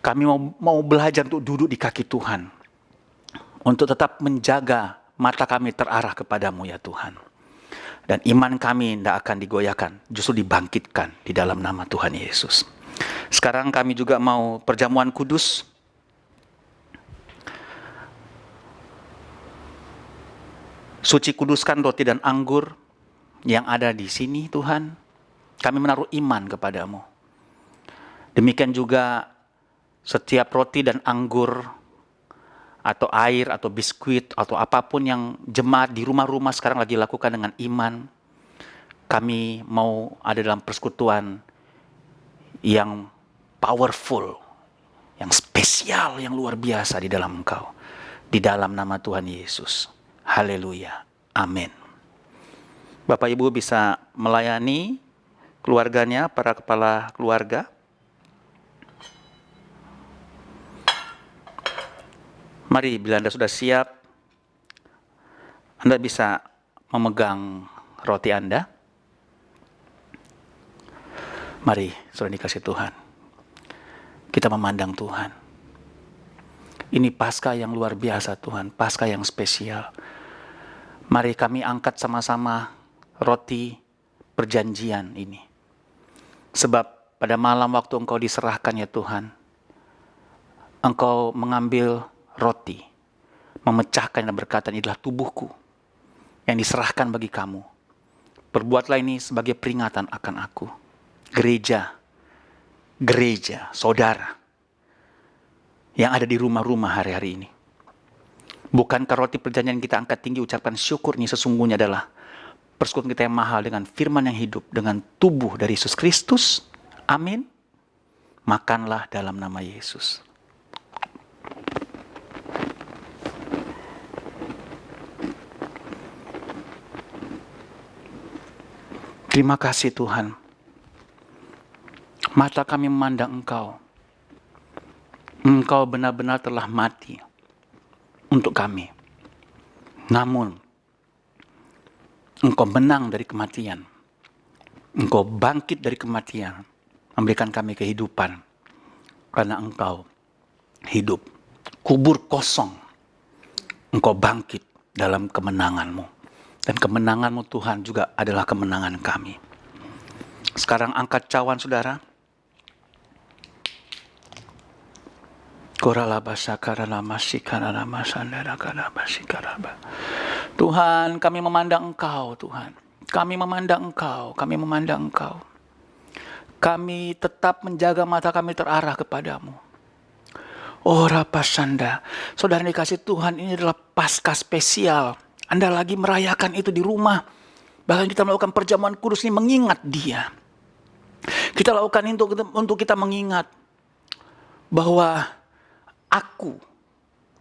Kami mau belajar untuk duduk di kaki Tuhan. Untuk tetap menjaga mata kami terarah kepadamu ya Tuhan. Dan iman kami tidak akan digoyahkan, justru dibangkitkan di dalam nama Tuhan Yesus. Sekarang kami juga mau perjamuan kudus. Suci kuduskan roti dan anggur yang ada di sini Tuhan. Kami menaruh iman kepadamu. Demikian juga setiap roti dan anggur atau air atau biskuit atau apapun yang jemaat di rumah-rumah sekarang lagi lakukan dengan iman. Kami mau ada dalam persekutuan yang powerful, yang spesial, yang luar biasa di dalam Engkau. Di dalam nama Tuhan Yesus. Haleluya. Amin. Bapak Ibu bisa melayani keluarganya, para kepala keluarga. Mari bila Anda sudah siap, Anda bisa memegang roti Anda. Mari, sudah dikasih Tuhan. Kita memandang Tuhan. Ini Paskah yang luar biasa Tuhan, Paskah yang spesial. Mari kami angkat sama-sama roti perjanjian ini. Sebab pada malam waktu Engkau diserahkan ya Tuhan, Engkau mengambil roti, memecahkan dan berkata, inilah tubuhku yang diserahkan bagi kamu. Perbuatlah ini sebagai peringatan akan aku. Gereja, saudara, yang ada di rumah-rumah hari-hari ini. Bukankah roti perjanjian kita angkat tinggi ucapan syukur ini sesungguhnya adalah persekutuan kita yang mahal dengan firman yang hidup, dengan tubuh dari Yesus Kristus. Amin. Makanlah dalam nama Yesus. Terima kasih Tuhan. Mata kami memandang Engkau. Engkau benar-benar telah mati untuk kami. Namun, Engkau menang dari kematian. Engkau bangkit dari kematian. Memberikan kami kehidupan. Karena Engkau hidup. Kubur kosong. Engkau bangkit dalam kemenangan-Mu. Dan kemenangan-Mu Tuhan juga adalah kemenangan kami. Sekarang angkat cawan saudara. Tuhan, kami memandang Engkau, Tuhan. Kami memandang Engkau, kami memandang Engkau. Kami tetap menjaga mata kami terarah kepadamu. Oh Rapasanda, saudara dikasih Tuhan, ini adalah Paskah spesial. Anda lagi merayakan itu di rumah. Bahkan kita melakukan perjamuan kudus ini mengingat Dia. Kita lakukan ini untuk kita mengingat bahwa aku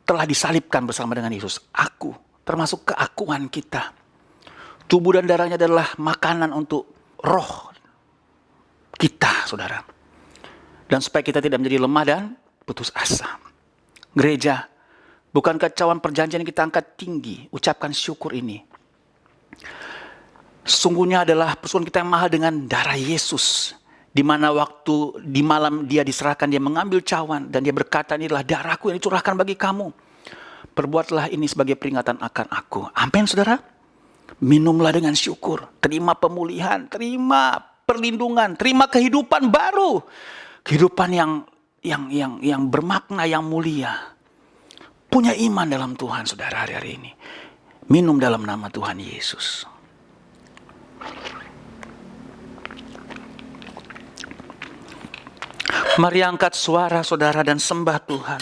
telah disalibkan bersama dengan Yesus. Aku, termasuk keakuan kita. Tubuh dan darahnya adalah makanan untuk roh kita, saudara. Dan supaya kita tidak menjadi lemah dan putus asa. Gereja, bukankah cawan perjanjian kita angkat tinggi, ucapkan syukur ini. Sesungguhnya adalah persekutuan kita yang mahal dengan darah Yesus. Di mana waktu di malam Dia diserahkan, Dia mengambil cawan dan Dia berkata, ini adalah darahku yang dicurahkan bagi kamu. Perbuatlah ini sebagai peringatan akan aku. Amin saudara. Minumlah dengan syukur. Terima pemulihan, terima perlindungan, terima kehidupan baru. Kehidupan yang bermakna, yang mulia. Punya iman dalam Tuhan saudara hari-hari ini. Minum dalam nama Tuhan Yesus. Mari angkat suara saudara dan sembah Tuhan.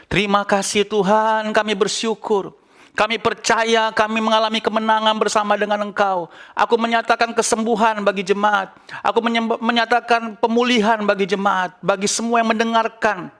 Terima kasih Tuhan, kami bersyukur. Kami percaya kami mengalami kemenangan bersama dengan Engkau. Aku menyatakan kesembuhan bagi jemaat. Aku menyatakan pemulihan bagi jemaat. Bagi semua yang mendengarkan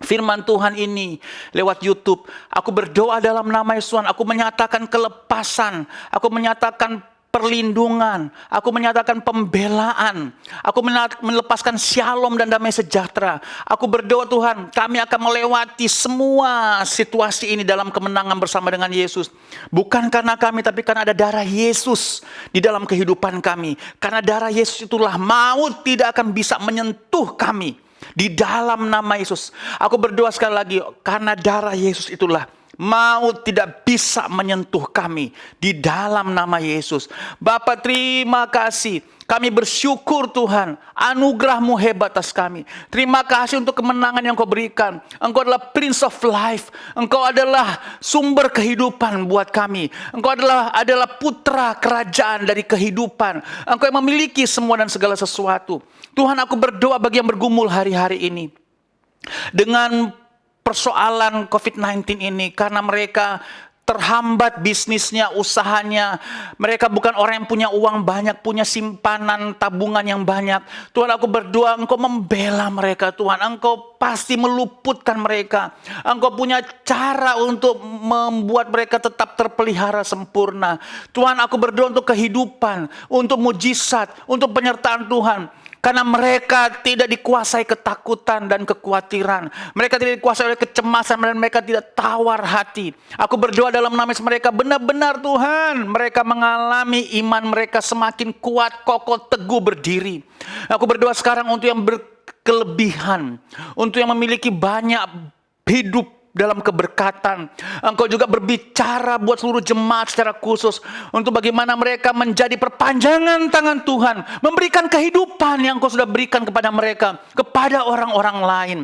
firman Tuhan ini lewat YouTube. Aku berdoa dalam nama Yesus. Aku menyatakan kelepasan. Aku menyatakan perlindungan, aku menyatakan pembelaan, aku melepaskan shalom dan damai sejahtera. Aku berdoa Tuhan, kami akan melewati semua situasi ini dalam kemenangan bersama dengan Yesus. Bukan karena kami, tapi karena ada darah Yesus di dalam kehidupan kami. Karena darah Yesus itulah maut tidak akan bisa menyentuh kami. Di dalam nama Yesus, aku berdoa sekali lagi, karena darah Yesus itulah maut tidak bisa menyentuh kami di dalam nama Yesus. Bapa, terima kasih. Kami bersyukur Tuhan, anugerah-Mu hebat atas kami. Terima kasih untuk kemenangan yang Kau berikan. Engkau adalah Prince of Life. Engkau adalah sumber kehidupan buat kami. Engkau adalah putra kerajaan dari kehidupan. Engkau yang memiliki semua dan segala sesuatu. Tuhan, aku berdoa bagi yang bergumul hari-hari ini dengan persoalan COVID-19 ini, karena mereka terhambat bisnisnya, usahanya. Mereka bukan orang yang punya uang banyak, punya simpanan tabungan yang banyak. Tuhan, aku berdoa Engkau membela mereka Tuhan. Engkau pasti meluputkan mereka. Engkau punya cara untuk membuat mereka tetap terpelihara sempurna. Tuhan, aku berdoa untuk kehidupan, untuk mujizat, untuk penyertaan Tuhan. Karena mereka tidak dikuasai ketakutan dan kekhawatiran. Mereka tidak dikuasai oleh kecemasan dan mereka tidak tawar hati. Aku berdoa dalam nama Yesus, mereka benar-benar Tuhan, mereka mengalami iman mereka semakin kuat, kokoh, teguh berdiri. Aku berdoa sekarang untuk yang berkelebihan, untuk yang memiliki banyak hidup dalam keberkatan. Engkau juga berbicara buat seluruh jemaat secara khusus untuk bagaimana mereka menjadi perpanjangan tangan Tuhan, memberikan kehidupan yang Engkau sudah berikan kepada mereka, kepada orang-orang lain.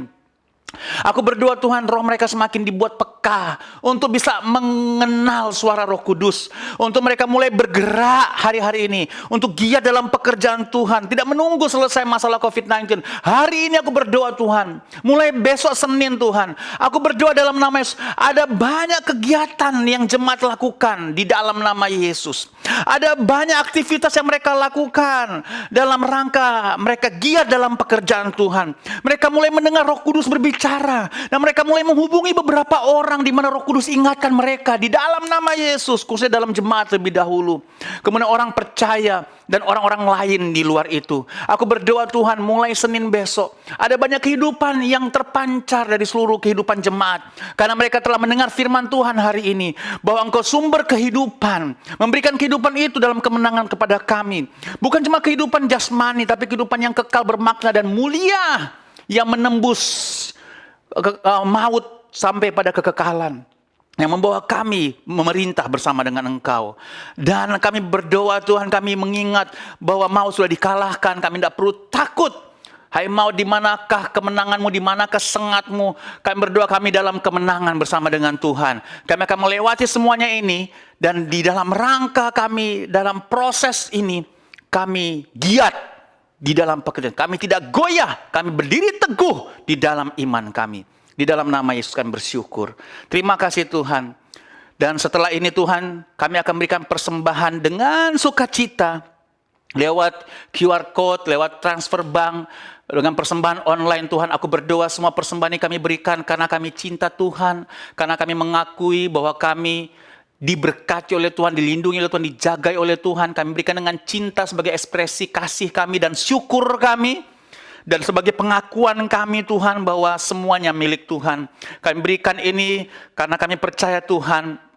Aku berdoa Tuhan, roh mereka semakin dibuat peka untuk bisa mengenal suara Roh Kudus, untuk mereka mulai bergerak hari-hari ini untuk giat dalam pekerjaan Tuhan, tidak menunggu selesai masalah COVID-19. Hari ini aku berdoa Tuhan, mulai besok Senin Tuhan, aku berdoa dalam nama Yesus, ada banyak kegiatan yang jemaat lakukan di dalam nama Yesus. Ada banyak aktivitas yang mereka lakukan dalam rangka mereka giat dalam pekerjaan Tuhan. Mereka mulai mendengar Roh Kudus berbicara dan mereka mulai menghubungi beberapa orang orang di mana Roh Kudus ingatkan mereka di dalam nama Yesus, khususnya dalam jemaat lebih dahulu. Kemudian orang percaya dan orang-orang lain di luar itu. Aku berdoa Tuhan, mulai Senin besok ada banyak kehidupan yang terpancar dari seluruh kehidupan jemaat. Karena mereka telah mendengar firman Tuhan hari ini, bahwa Engkau sumber kehidupan, memberikan kehidupan itu dalam kemenangan kepada kami. Bukan cuma kehidupan jasmani, tapi kehidupan yang kekal, bermakna dan mulia, yang menembus maut sampai pada kekekalan, yang membawa kami memerintah bersama dengan Engkau. Dan kami berdoa Tuhan, kami mengingat bahwa maut sudah dikalahkan, kami tidak perlu takut. Hai maut, di manakah kemenanganmu, di manakah sengatmu? Kami berdoa kami dalam kemenangan bersama dengan Tuhan. Kami akan melewati semuanya ini, dan di dalam rangka kami, dalam proses ini, kami giat di dalam pekerjaan. Kami tidak goyah, kami berdiri teguh di dalam iman kami. Di dalam nama Yesus kami bersyukur. Terima kasih Tuhan. Dan setelah ini Tuhan, kami akan berikan persembahan dengan sukacita. Lewat QR Code, lewat transfer bank, dengan persembahan online Tuhan. Aku berdoa semua persembahan ini kami berikan karena kami cinta Tuhan. Karena kami mengakui bahwa kami diberkati oleh Tuhan, dilindungi oleh Tuhan, dijagai oleh Tuhan. Kami berikan dengan cinta sebagai ekspresi kasih kami dan syukur kami. Dan sebagai pengakuan kami Tuhan bahwa semuanya milik Tuhan. Kami berikan ini karena kami percaya Tuhan.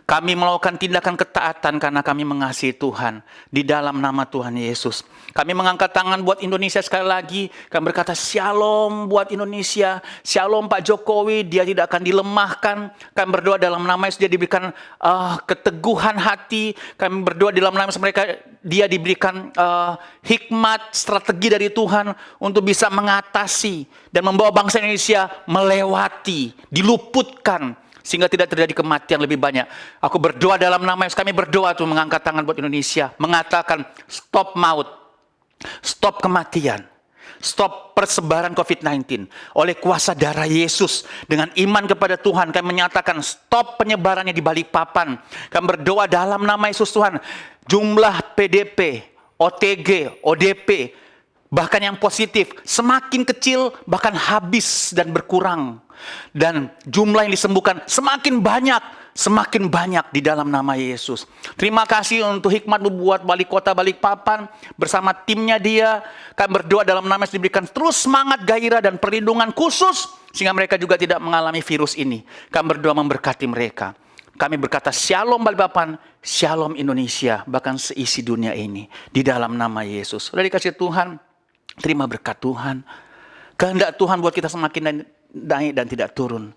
Kami melakukan tindakan ketaatan karena kami mengasihi Tuhan. Di dalam nama Tuhan Yesus. Kami mengangkat tangan buat Indonesia sekali lagi. Kami berkata shalom buat Indonesia. Shalom Pak Jokowi, dia tidak akan dilemahkan. Kami berdoa dalam nama Yesus dia diberikan keteguhan hati. Kami berdoa dalam nama Yesus mereka, dia diberikan hikmat, strategi dari Tuhan untuk bisa mengatasi dan membawa bangsa Indonesia melewati, diluputkan, sehingga tidak terjadi kematian lebih banyak. Aku berdoa dalam nama Yesus, kami berdoa tuh mengangkat tangan buat Indonesia, mengatakan stop maut, stop kematian, stop persebaran COVID-19 oleh kuasa darah Yesus. Dengan iman kepada Tuhan, kami menyatakan stop penyebarannya di Balikpapan. Kami berdoa dalam nama Yesus Tuhan, jumlah PDP, OTG, ODP, bahkan yang positif semakin kecil, bahkan habis dan berkurang. Dan jumlah yang disembuhkan semakin banyak di dalam nama Yesus. Terima kasih untuk hikmat buat Wali Kota Balikpapan bersama timnya dia. Kami berdoa dalam nama Yesus diberikan terus semangat, gairah dan perlindungan khusus sehingga mereka juga tidak mengalami virus ini. Kami berdoa memberkati mereka. Kami berkata shalom Balikpapan, shalom Indonesia, bahkan seisi dunia ini di dalam nama Yesus. Sudah dikasih Tuhan, terima berkat Tuhan. Kehendak Tuhan buat kita semakin naik dan tidak turun.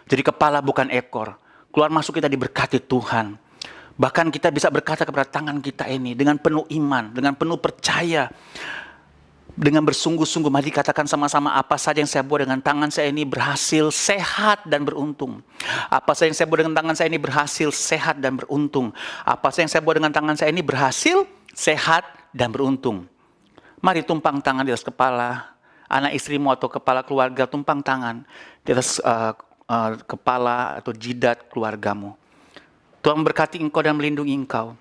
Jadi kepala bukan ekor. Keluar masuk kita diberkati Tuhan. Bahkan kita bisa berkata kepada tangan kita ini dengan penuh iman, dengan penuh percaya, dengan bersungguh-sungguh. Mari katakan sama-sama, apa saja yang saya buat dengan tangan saya ini berhasil, sehat dan beruntung. Apa saja yang saya buat dengan tangan saya ini berhasil, sehat dan beruntung. Apa saja yang saya buat dengan tangan saya ini berhasil, sehat dan beruntung. Mari tumpang tangan di atas kepala. Anak istrimu atau kepala keluarga, tumpang tangan di atas kepala atau jidat keluargamu. Tuhan memberkati engkau dan melindungi engkau.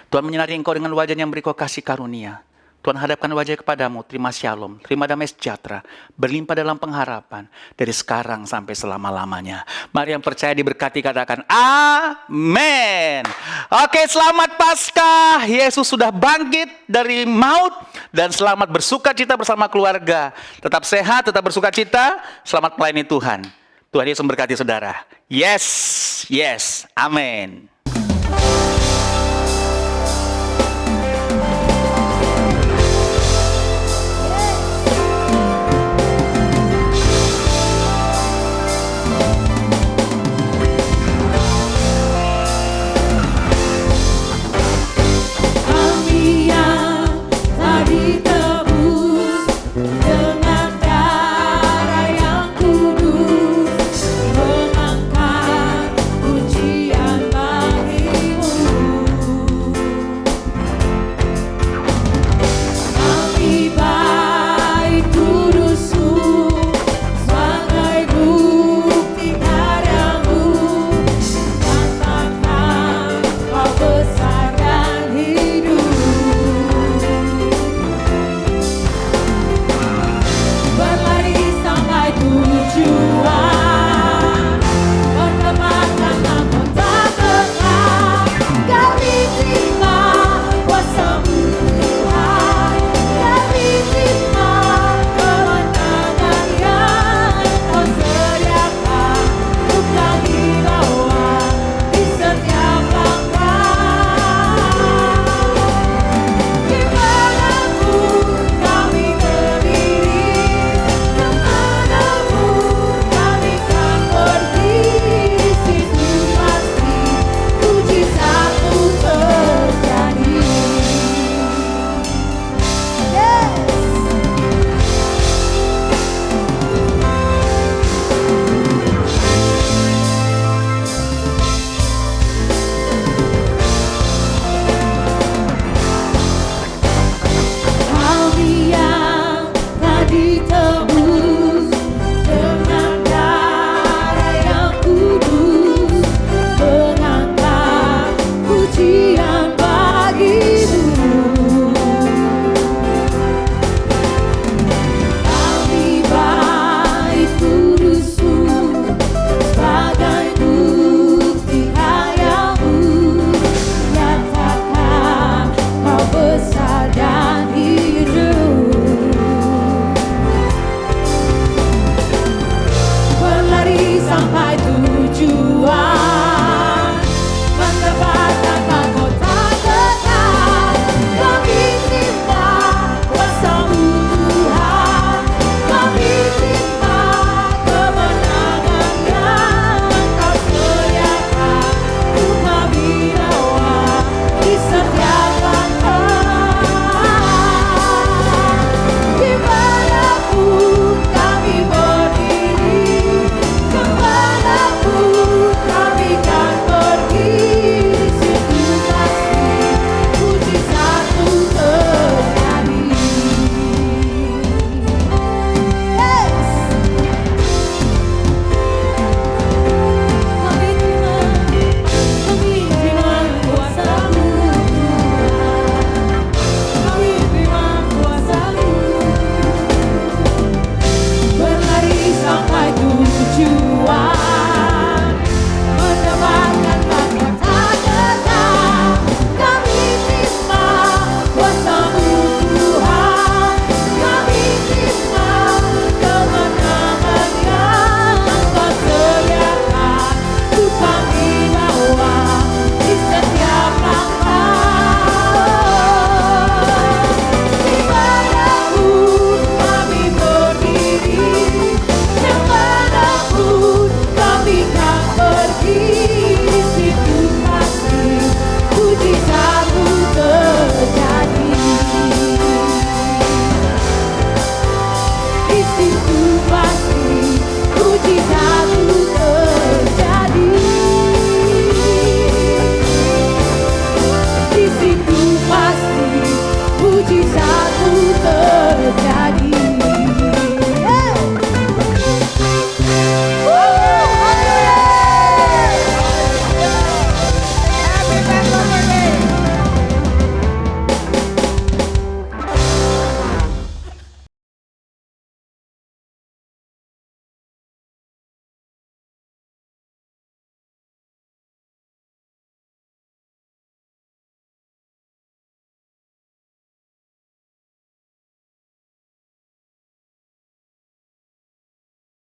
Tuhan menyinari engkau dengan wajah yang beri kau kasih karunia. Tuhan hadapkan wajah kepadamu, terima shalom, terima damai sejahtera, berlimpah dalam pengharapan, dari sekarang sampai selama-lamanya. Mari yang percaya diberkati katakan amin. Oke, selamat Paskah, Yesus sudah bangkit dari maut, dan selamat bersuka cita bersama keluarga. Tetap sehat, tetap bersuka cita, selamat melayani Tuhan. Tuhan Yesus memberkati saudara. Yes, amin.